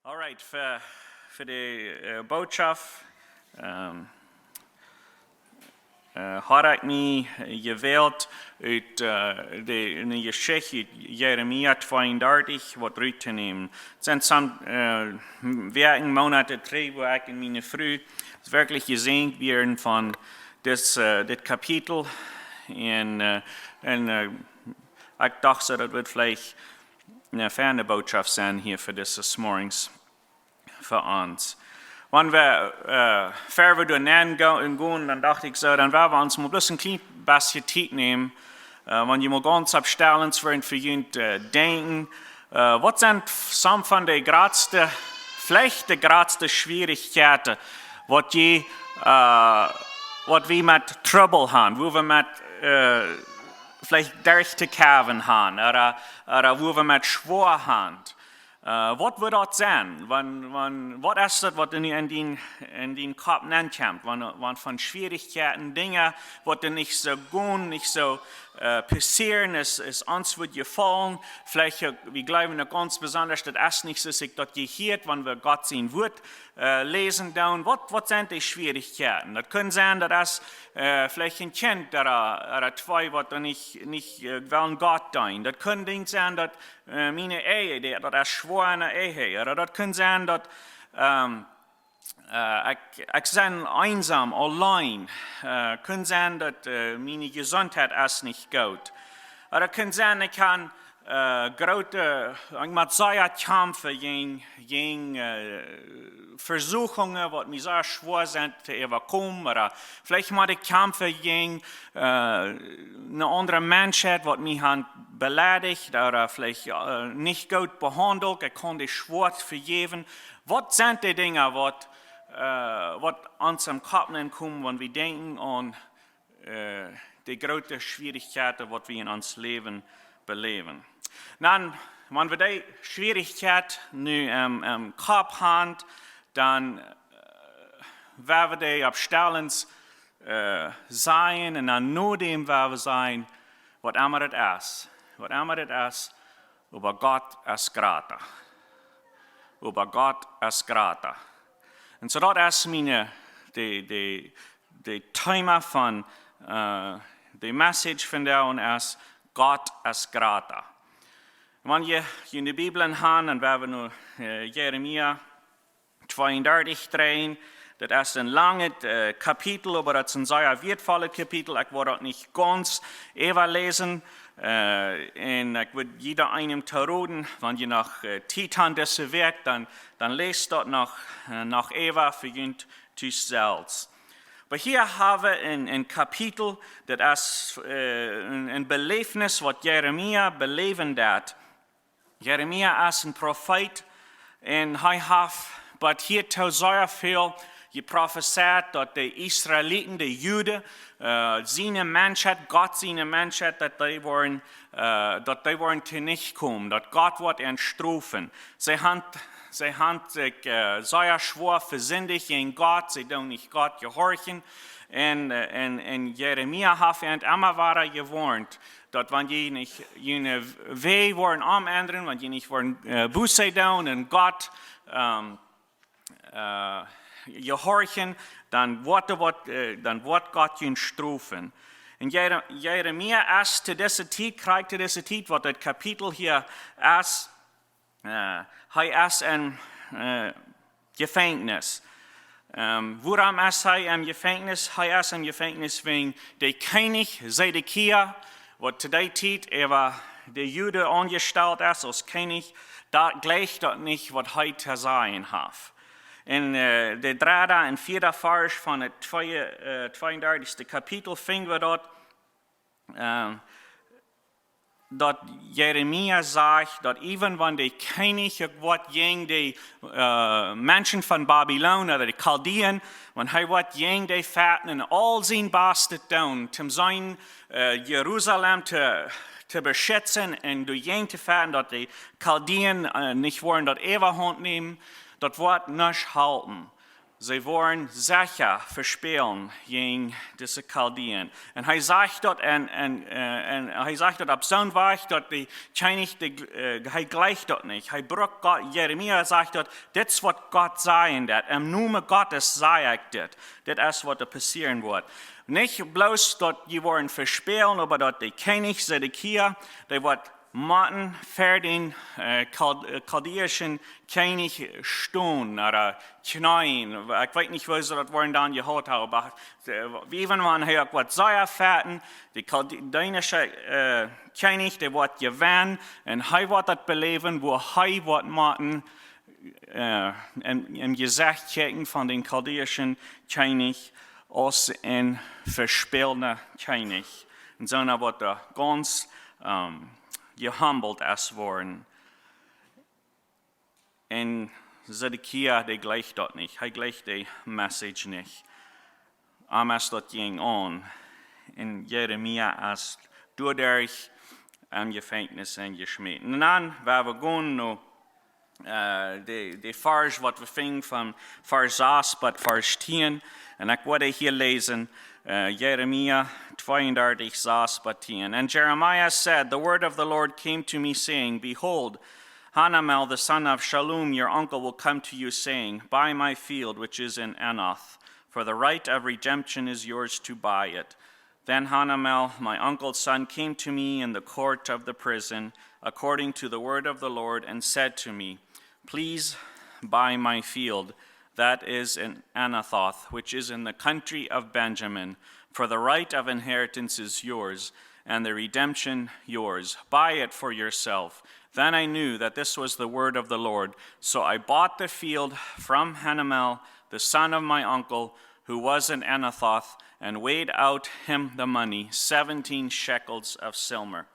Alright, für die Botschaft had ik me gewählt uit de Geschichte Jeremia 32 wat uit te nemen. Het zijn zo'n werken Monate 3, wo ik in mijn Früh wirklich gesehen werden von dit Kapitel. En ik dacht dat het vielleicht eine ferne Botschaft sein hier für dieses Morgens für uns. Wenn wir verder durch den gehen, dann dachte ich so, dann werden wir uns mal bloß ein klein bisschen Zeit nehmen, wenn ihr mal ganz abstellend werden für ihn denken, was sind some von den größten, vielleicht die größten Schwierigkeiten, was wir mit Trouble haben, wo wir mit vielleicht durch zu kämpfen haben, oder wo wir mit Schwur haben. Was wird das sein? Was ist das, was in den Kopf kommt? Wenn von Schwierigkeiten, Dinge, die nicht so gehen, nicht so passieren, es uns wird gefallen. Vielleicht, wir glauben ganz besonders, dass es nicht so sich dort gehört, wenn wir Gott sein Wort lesen. Was sind die Schwierigkeiten? Das können sein, dass vielleicht ein Kind oder zwei, was nicht wollen Gott dienen. Das können Dinge sein, dass meine Ehe, das ist schwer eine Ehe. Oder das kann sein, dass ich bin einsam, allein. Kann sein, dass meine Gesundheit ist nicht gut. Oder kann sein, ich kann mit sehr kämpfen gegen Versuchungen, die mir sehr schwer sind zu überkommen. Oder vielleicht mal ich kämpfen gegen eine andere Menschheit, die mich beleidigt oder vielleicht nicht gut behandelt. Ich kann die schwer vergeben. Was sind die Dinge, was uns im Kopf kommen, wenn wir denken an die großen Schwierigkeiten, die wir in uns Leben beleben? Dann, wenn wir die Schwierigkeit nu im Kopf haben, dann werden wir die abstellend sein und dann nur dem werden wir sein, was immer das ist. Was immer das ist, über Gott ist Groszer. Über Gott ist Groszer. Und so das ist die Thema von der Message von der und ist, Gott ist Groszer. Wenn ihr in die Bibel haben, dann werden wir nur Jeremia 32 drehen. Das ist ein langes Kapitel, aber das ist ein sehr wertvolles Kapitel. Ich werde das nicht ganz lesen. Und ich würde jeder einem verraten, wenn ihr nach Titan das Werk, dann lest dort nach Eva für ihn selbst. Aber hier haben wir ein Kapitel, das ist ein Belebnis, was Jeremia beleben hat. Jeremia ist ein Prophet und er hat hier sehr viel geprophezeit, dass die Israeliten, die Juden, seine Menschheit, Gott seine Menschheit, dass die wollen zu nicht kommen, dass Gott wird ihn strafen. Sie haben sich sehr schwer versündigt in Gott, sie tun nicht Gott gehorchen. Und Jeremia hat immer weiter gewarnt, dass wenn die nicht ihre Wege wollen umändern, wenn die nicht wollen Buße tun und Gott gehorchen, dann wird Gott ihn strafen. Und Jeremia ist zu dieser Zeit, was das Kapitel hier ist, er ist ein Gefängnis. Warum ist er im Gefängnis? Er ist im Gefängnis wegen der König Zedekia, der zu der Zeit der Jude angestellt ist als König, da gleicht das nicht, was heute sein hat. In der 3. und 4. Vers von dem 32. Kapitel finden wir dort, dass Jeremia sagt, dass even wenn der König gegen die Menschen von Babylon oder die Chaldeen, wenn er gegen die Faten und all sein Bestes tun, um sein Jerusalem zu beschützen und durch ihn zu faten, dass die Chaldeen nicht wollen, dass Überhand nehmen, das wird nicht halten. sie wollen sicher verspielen gegen diese Chaldeen. Und er sagt dort, ab so einem Weg, dort die er gleicht dort nicht. Er braucht Gott, Jeremia sagt dort, das ist, was Gott sagen wird. Im Namen Gottes sage ich das. Das ist, was da passieren wird. Nicht bloß dort, die wollen verspielen, aber dort die König Zedekia, der wird Matten für den chaldäischen König stehen oder knien. Ich weiß nicht, was sie das wollen dann gehört haben, aber wie wenn man hier was sehr fährten, der chaldäische König, der wird gewinnen und er wird das beleben, wo er wird machen, im Gesicht checken von den chaldäischen König als ein verspielter König. Und so wird er ganz gehumbelt es worden. Und Zedekia, der gleicht dort nicht. Er gleicht die Message nicht. Es dort ging on. Und Jeremia ist dadurch am Gefängnis geschmiert. Und dann, wenn wir gehen, noch die Vers, was wir fingen von Vers 6 bis Vers 10. Und ich werde hier lesen, Jeremia 32, 6 bis 10. And Jeremiah said, the word of the Lord came to me, saying, Behold, Hanamel, the son of Shallum, your uncle, will come to you, saying, Buy my field, which is in Anath, for the right of redemption is yours to buy it. Then Hanamel, my uncle's son, came to me in the court of the prison, according to the word of the Lord, and said to me, Please buy my field, that is in Anathoth, which is in the country of Benjamin, for the right of inheritance is yours, and the redemption yours. Buy it for yourself. Then I knew that this was the word of the Lord. So I bought the field from Hanamel, the son of my uncle, who was in Anathoth, and weighed out him the money, 17 shekels of silver.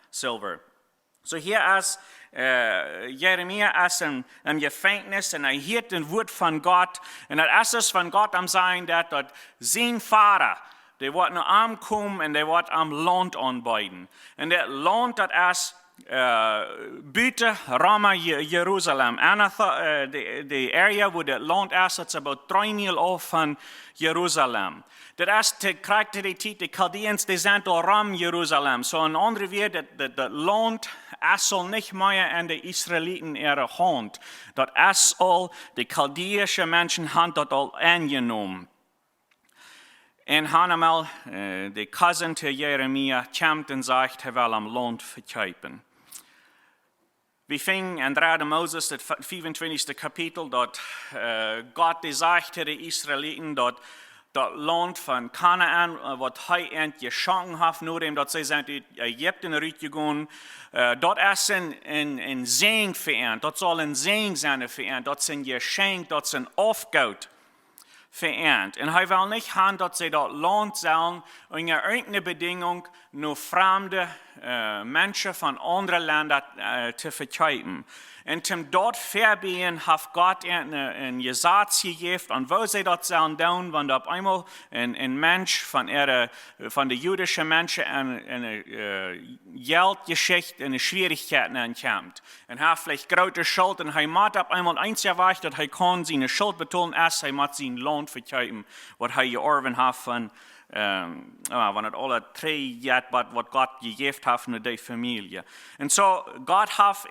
So hier ist Jeremia ist im Gefängnis und hört den Wort von Gott. Und das ist von Gott am sagen, dass dort sein Vater, der wird noch ankommen und der wird am Land anbeiden. Und der Land, das ist Büte, Rama, Jerusalem. Die Area, wo der Land ist, ist about 3 Mil auf von Jerusalem. Das ist die Charakteristik, die Chaldeans, die sind rum Jerusalem. So ein anderer wird, das Land, es soll nicht mehr in die Israeliten ihre Hand. Das soll die chaldäische Menschen haben dort all angenommen. Und Hanamel, der Cousin zu Jeremia, kommt und sagt, er will am Land verkaufen. Wir fingen in 3. Moses, das 25. Kapitel, dort Gott sagt zu den Israeliten, dort Land von Kanaan, was er geschenkt hat, nachdem sie sind in Ägypten rübergegangen. Dort ist ein Segen verehrt, dort soll ein Segen sein verehrt, dort sind Geschenk, dort sind Aufgaut verehrt. Und er will nicht haben, dass sie dort Land sollen, unter irgendeiner Bedingung nur fremde Menschen von anderen Ländern zu verkaufen. Und zum dort verbieten hat Gott ein Gesetz gegeben, und wo sie dort sollen tun, wenn auf einmal ein Mensch von den jüdischen Menschen eine Geldgeschichte, eine Schwierigkeiten ankommt. Und er hat vielleicht große Schuld, und er muss auf einmal eins erweichen, dass er kann seine Schuld betonen, er muss seinen Lohn verkaufen, was er geerben hat von wenn es alle 3 Jahre, was Gott gegeben hat für die Familie. Und so, Gott hat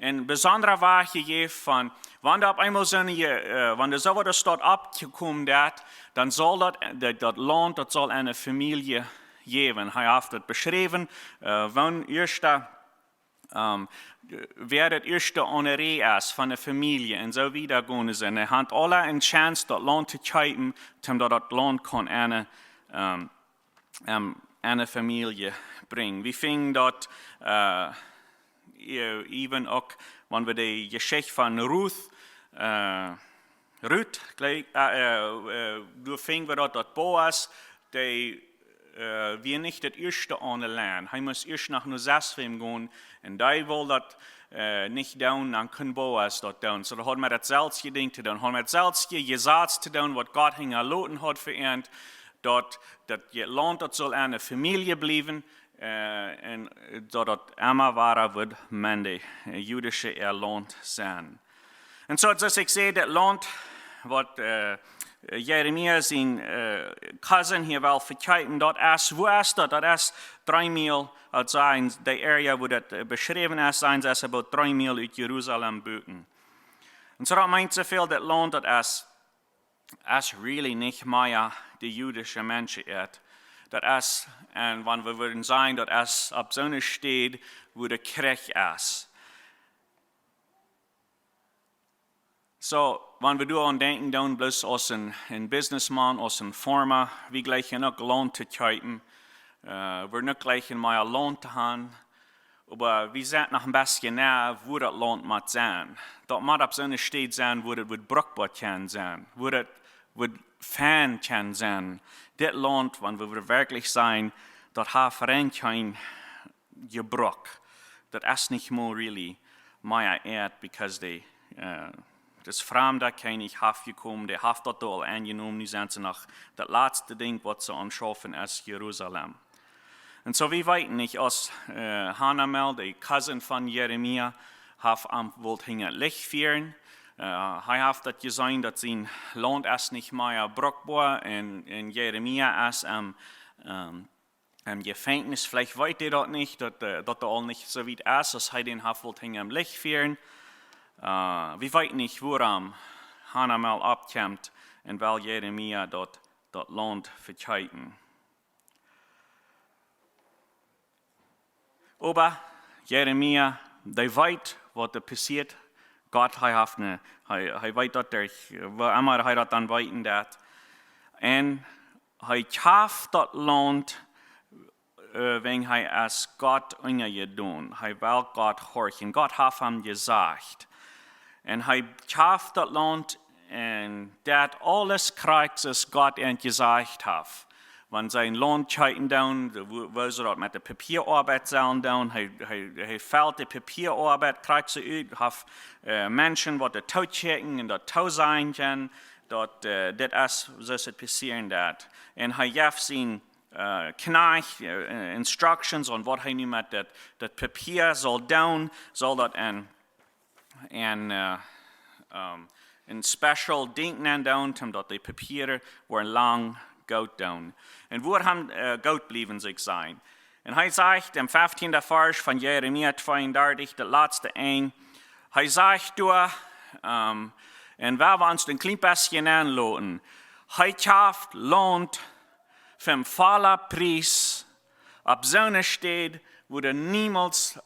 ein besonderer Weg gegeben von, wenn da auf einmal wenn der so etwas dort abgekommen ist, dann soll das Land, das soll eine Familie geben. Er hat das beschrieben, wenn wer das erste Honoré ist von der Familie und so weiter gehen sind. Er hat alle eine Chance, das Land zu kaufen, damit das Land kann eine Familie bringen. Wir fingen dort, even auch, wenn wir die Geschichte von Ruth, du fingen wir dort Boas, der wir nicht das erste ohne lernen. Er muss erst nach Nusasfim gehen, und da will das nicht tun, dann kann Boas dort tun. So da hat man das selbst gedacht zu tun, hat man das selbst gesagt zu tun, was Gott hinterlassen hat für ihn. Dort, das Land dort soll eine Familie bleiben, und dort immer war wird Mende, jüdische Land sein. Und so, dass ich sehe, das Land, was Jeremia zijn cousin hier wel verkijken, dat is, wo is dat? Dat is 3 mijl uit zijn, de area waar dat beschreven is, zijn is about 3 mijl uit Jeruzalem buiten. En zo dat meint zoveel dat land, dat is really niet meer de jüdische mensen eet. Dat is, en wanneer we willen zijn, dat is op zo'n stad, waar de kerk is. So, wanneer we aan denken, dan bloß als een businessman, als een firma, we gleichen ook loon te kijken. We niet gleichen maar loon te gaan. Maar we zijn nog een beetje na, wo dat loon moet zijn. Dat moet op zo'n stad zijn, waar het wat bruikbaar kan zijn. Waar het wat fijn kan zijn. Dit land, wanneer we werkelijk zijn, dat heeft geen gebruik. Dat is niet meer really meer eet, because they... Das Fremde kan niet afgekomen, die heeft dat al aangenomen, nu zijn ze nog dat laatste ding wat ze anschaffen is Jeruzalem. En zo we weten niet, als Hanamel, de cousin van Jeremia, heeft wilt het licht vieren. Hij heeft dat gezien dat zijn land is niet meer bruikbaar en Jeremia is gevangenis. Vielleicht weet hij dat niet, dat al niet zo weit is, als hij den wilt licht vieren. We weten niet waarom Hanamel opkomt en wel Jeremia dat land verkijken. Aber Jeremia, die weet wat er passiert. Gott, hij weet dat waar immer hij dat dan weten dat. En hij kauft dat land, wenn hij als Gott doen. Hij wil Gott horchen. Gott heeft hem gezegd. En hij kauft dat land en dat alles krijgt als Gott hem gezegd heeft. Want zijn land kijken down, wil ze dat met de papierarbeid zijn down. Hij valt de papierarbeid, krijgt ze uit, heeft mensen wat er toechecken en dat toe zijn kan. Dat dit is zoals het passeren dat. En hij heeft zijn knecht instructions on wat hij nu met dat papier zal doen, zal dat een special ding aan doen, omdat de papieren worden lang goud doen. En waar hem goud blijven zich zijn. En hij zegt in 15e vers van Jeremia 32, de laatste een, hij zegt door, en waar we ons een klein beetje aanloten, hij kauft land van volle prijs op zo'n stad, wo er niemals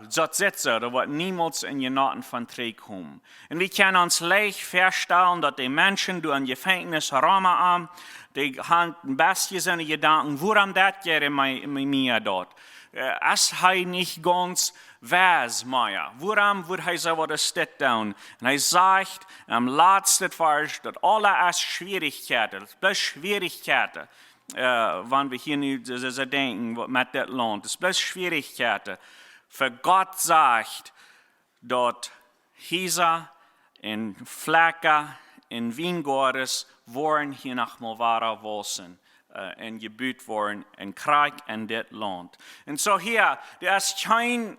zat zitten, er wordt niemals in je naten van terechtkomen. En we kunnen ons leicht verstellen dat die mensen door een gevangenis rammen aan, die gaan een beetje zijn gedanken, waarom dat Jeremia dat? Als hij niet ganz wijs meer, waarom wordt hij zo wat stit doen? En hij zegt am laatste vers dat alle is schwierigheden, het is schwierigheden. Wanneer we hier nu zo denken met dit land. Het is best Schwierigkeiten. Voor God zegt dat Hisa en vlekken en wijngaarden worden hier nog maar ware wassen. En gebouwd worden en krijg in dit land. En zo hier, er is geen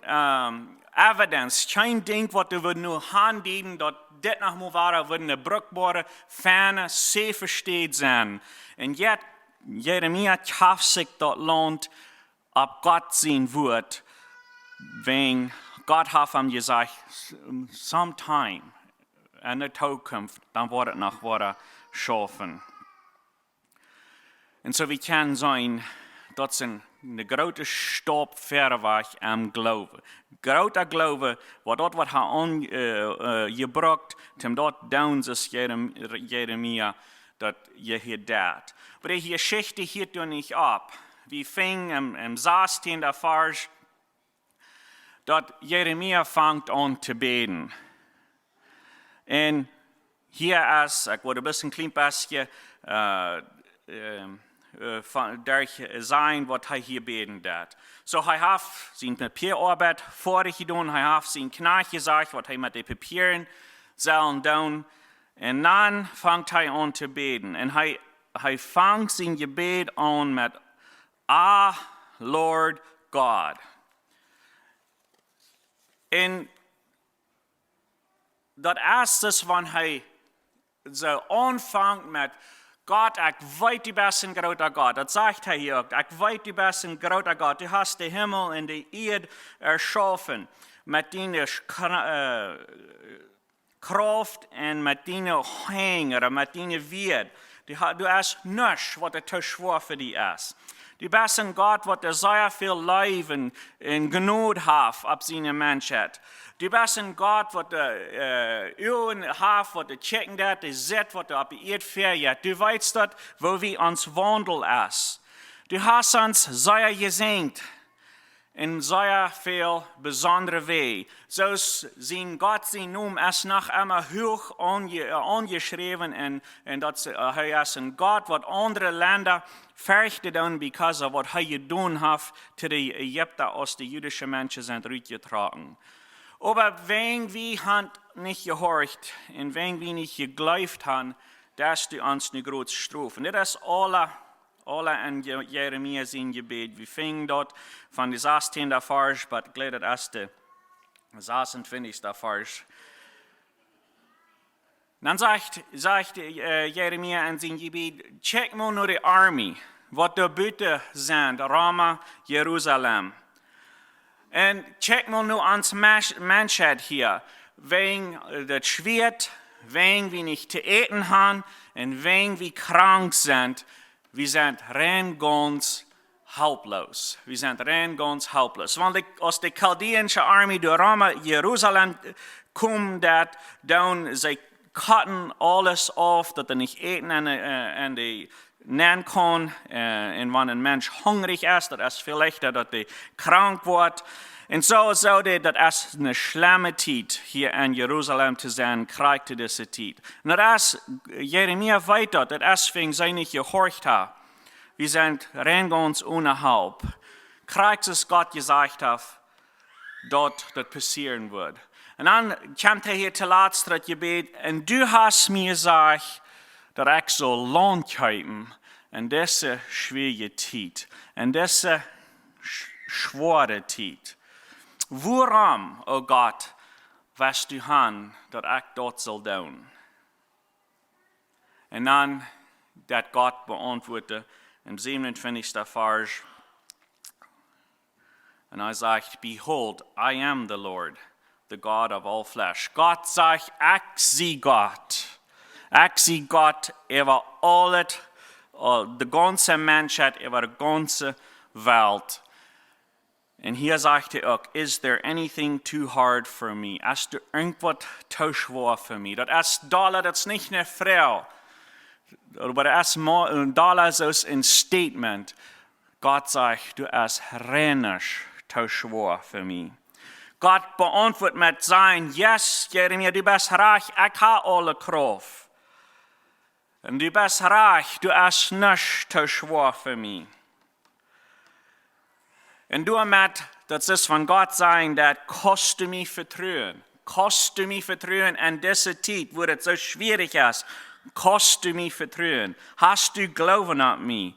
evidence, geen ding wat we nu aandienen dat dit nog maar ware een bruikbare, fijne, safe stad zijn. En yet, Jeremia kauft zich dat land op Gott zijn woord, wenn Gott heeft hem gezegd, sometime in de toekomst, dan wordt het nog worden schaffen. En zo we kunnen zijn, dat is een grote stap verder weg am geloven. Grote geloven, wat hij aangebracht, om dat doen is Jeremia, dat je hier dat. Maar die Geschichte hielt er niet op. We vingen im 16. vers, dat Jeremia vangt aan te beden. En hier is, ik word een beetje een klein beetje zijn wat hij hier beden deed. Zo hij heeft zijn papierarbeid vorig gedaan, hij heeft zijn knecht gezegd wat hij met de papieren zal doen. En dan vangt hij aan te beden. En hij vangt zijn gebed aan met Lord God. En dat is dus wanneer hij so anfängt mit Gott, ich weet die besten großer Gott. Das sagt er hier auch. Ich weet die besten großer Gott. Du hast den Himmel und die Erde erschaffen. Mit deiner Kraft und mit deiner Hänger, mit deiner Wert. Du hast nichts, was der zu schwer für dich ist. Du bist ein Gott, der sehr viel Leben und Gnade hat ab seiner Menschheit. Du bist ein Gott, der Uhren hat, der checken hat, der sieht, was auf die Erde fährt. Du weißt dort, wo wir uns wandeln ist. Du hast uns sehr gesegnet in sehr viel besondere Wege. So sein Gott, sein Name ist noch immer hoch angeschrieben und das ist ein Gott, was andere Länder fürchten tun, because of was er getan hat, zu den Ägypter aus den jüdischen Menschen sind rausgetragen. Aber wenn wir nicht gehorcht und wenn wir nicht geglaubt haben, dass du uns eine große Strafe. Und das ist alle in Jeremia sein Gebet. Wir fingen dort von der 16. Vers, aber ich glaube, das ist der 26. Vers. Dann sagt Jeremia in sein Gebet, check mal nur die Armee, was da bitte sind, Rama, Jerusalem. Und check mal nur ans Menschheit hier, wenn das schwert, wenn wir nicht zu essen haben und wenn wir krank sind, wir sind rein ganz haltlos. Wir sind rein ganz haltlos. Weil aus der chaldäischen Armee durch Rama, Jerusalem kommt, dann sie cutten alles auf, dass er nicht essen und die nennen kann. Und wenn ein Mensch hungrig ist, das ist vielleicht, dass er krank wird. Und so das ist eine schlimme Zeit, hier in Jerusalem zu sein, Krieg zu dieser Zeit. Und das ist, Jeremia weiter, das ist, wegen sie nicht gehorcht haben. Wir sind rein ganz unerhalb. Krieg, das Gott gesagt hat, dort das passieren wird. Und dann kommt er hier zuletzt das Gebet, und du hast mir gesagt, dass ich so Lohn halten in dieser schwierigen Zeit, in dieser schweren Zeit. Warum, oh Gott, wirst du haben, dass ich dort soll tun? Und dann, dass Gott beantwortet, im 27. Vers, und er sagt, Behold, I am the Lord, the God of all flesh. Gott sagt, ich sehe Gott. Ich sehe Gott über alles, die ganze Menschheit, über die ganze Welt. Und hier sagt er auch, is there anything too hard for me? Ist da irgendwas zu schwer für mich? Das ist das ist nicht eine Frau. Aber das ist ein Statement. Gott sagt, du bist reinig zu schwer für mich. Gott beantwortet mit sein, yes, Jeremia, du bist reich, ich habe alle Kraft. Und du bist reich, du bist nicht zu schwer für mich. Und damit, das ist von Gott sagen, das kostet mich Vertrauen. Kostet mich Vertrauen in dieser Zeit, wo es so schwierig ist. Kostet mich Vertrauen. Hast du Glauben an mich?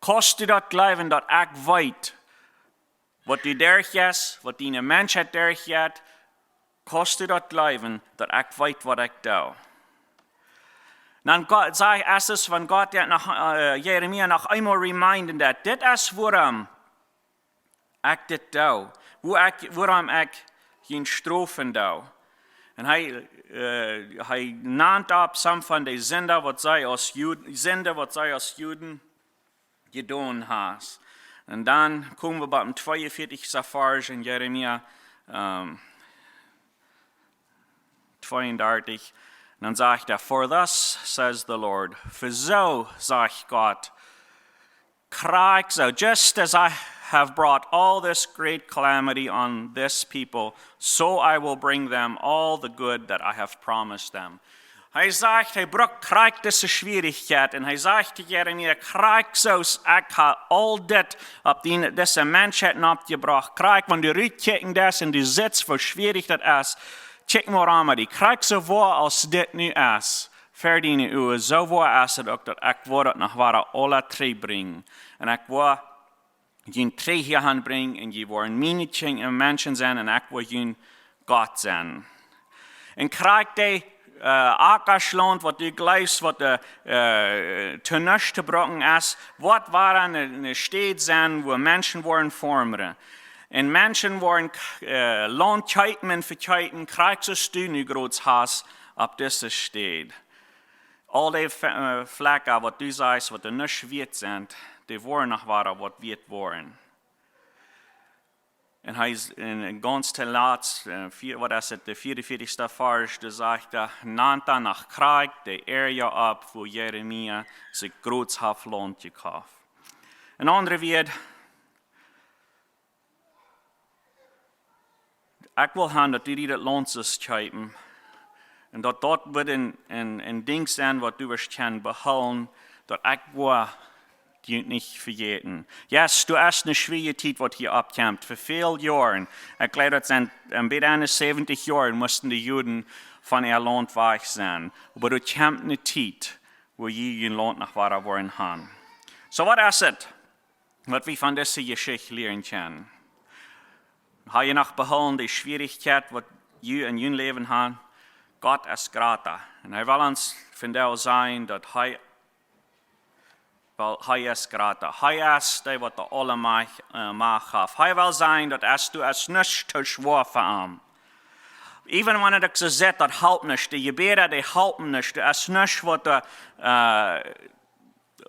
Kostet das Glauben, dass ich weiß, was du durchgehst, was deine Menschheit durchgeht. Kostet das Glauben, dass ich weiß, was ich tue. Dann sage ich erstens von Gott, der nach Jeremia noch einmal reminden, dass das ist, worum ich das tue, worum ich ihn strafen tue. Und er nannt ab some von den Sünden, was sie aus Juden getan haben. Und dann kommen wir beim 42. Vers in Jeremia 32. Und dann sagt er, for thus says the Lord, für so, sagt Gott, Krieg, so just as I have brought all this great calamity on this people, so I will bring them all the good that I have promised them. Er sagt, bringt Krieg diese Schwierigkeit. Und er sagt Jeremia, Krieg so, ich habe all das auf diese Menschheit abgebracht. Krieg, wenn du rückkicken das und du sitzt, wie schwierig das ist, check mal an, die Krieg so war, als das nu ist. Für deine Uhr, so war es auch, dass ich das nach alle drei bringen. Und ich war ihn drei hier anbringen, und die wollen meine Menschen sein, und ich will ihn Gott sein. Und Krieg, Ackerschland, wat du gleich, wat te nichts te brocken ist, wat waren eine Stadt sein, wo Menschen waren formeren. En Menschen waren Landkeiten für Keiten, kriegst du nu groß Hass ab dieser Stadt. All die Flecken, wat du sagst, wat nicht wert sind, die waren noch waren, wat wert waren. En hij is ganz te laat, wat is het, de 44ste vers, de zegt, nanta nach Krieg, de area ab, wo Jeremia zich grootshaft land gekauft. Een andere weer, ik wil gaan dat jullie dat land is kijken, en dat wordt een ding zijn wat u kan behouden, dat ik wil die nicht vergeten. Yes, du hast eine schwere Zeit, was hier abkämpft. Für viele Jahre, ich glaube, das sind ein bisschen 70 Jahre, mussten die Juden von ihr Land weg sein. Aber du kämpft eine Zeit, wo je ihr Land nach Wara waren haben. So, was ist es, was wir von dieser Geschichte lernen können? Habe je noch behalten, die Schwierigkeit, was ihr in ihrem Leben haben? Gott ist Groszer. Und er will uns von der sein, dass weil hij is Groszer. Hij is die wat de alle macht heeft. Hij wil zijn dat du es nicht te schwer voor hem. Even wanneer ik ze zet, dat helpt niet. De gebeden, die helpen niet. Du es nicht wat de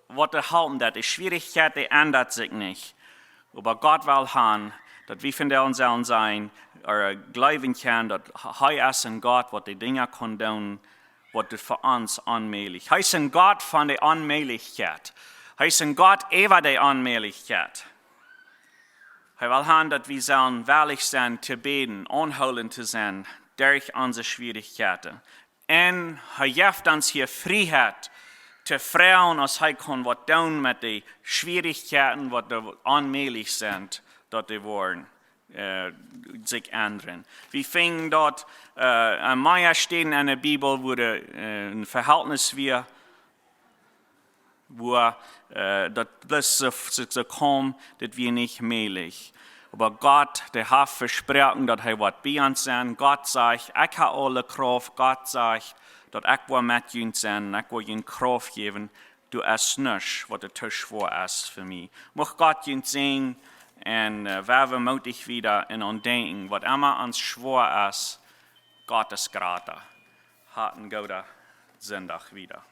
helpen. Dat de Schwierigkeit, die ändert sich nicht. Aber Gott will haben, dat wir von der uns sein, glauben können, dass hij is een Gott, wat die Dinge kann doen, wat het für uns onmöglich. Hij is een Gott van de onmöglichkeit. Hij is een God over de onmöglichkeit. Hij wil hebben dat we zullen willig zijn te beten, aanhoudend te zijn, durch onze Schwierigkeiten. En hij geeft ons hier vrijheid te vragen als hij kan wat doen met de Schwierigkeiten, wat onmöglich zijn, dat die worden. Zich ändern. We vinden dat aan mij stehen in de Bibel, wo een verhältnis weer, wo dat das so kommt, dat wir nicht möglich. Aber Gott, der hat versprochen, dass er wird bei uns sein. Gott sagt, ich habe alle Kraft. Gott sagt, dass ich will mit uns sein, ich will ihnen Kraft geben. Du hast nichts, was der Tisch vor ist für mich. Mag Gott uns sehen und werden mutig wieder in uns denken, was immer uns schwer ist, Gott ist Groszer. Hat einen guten Sonntag wieder.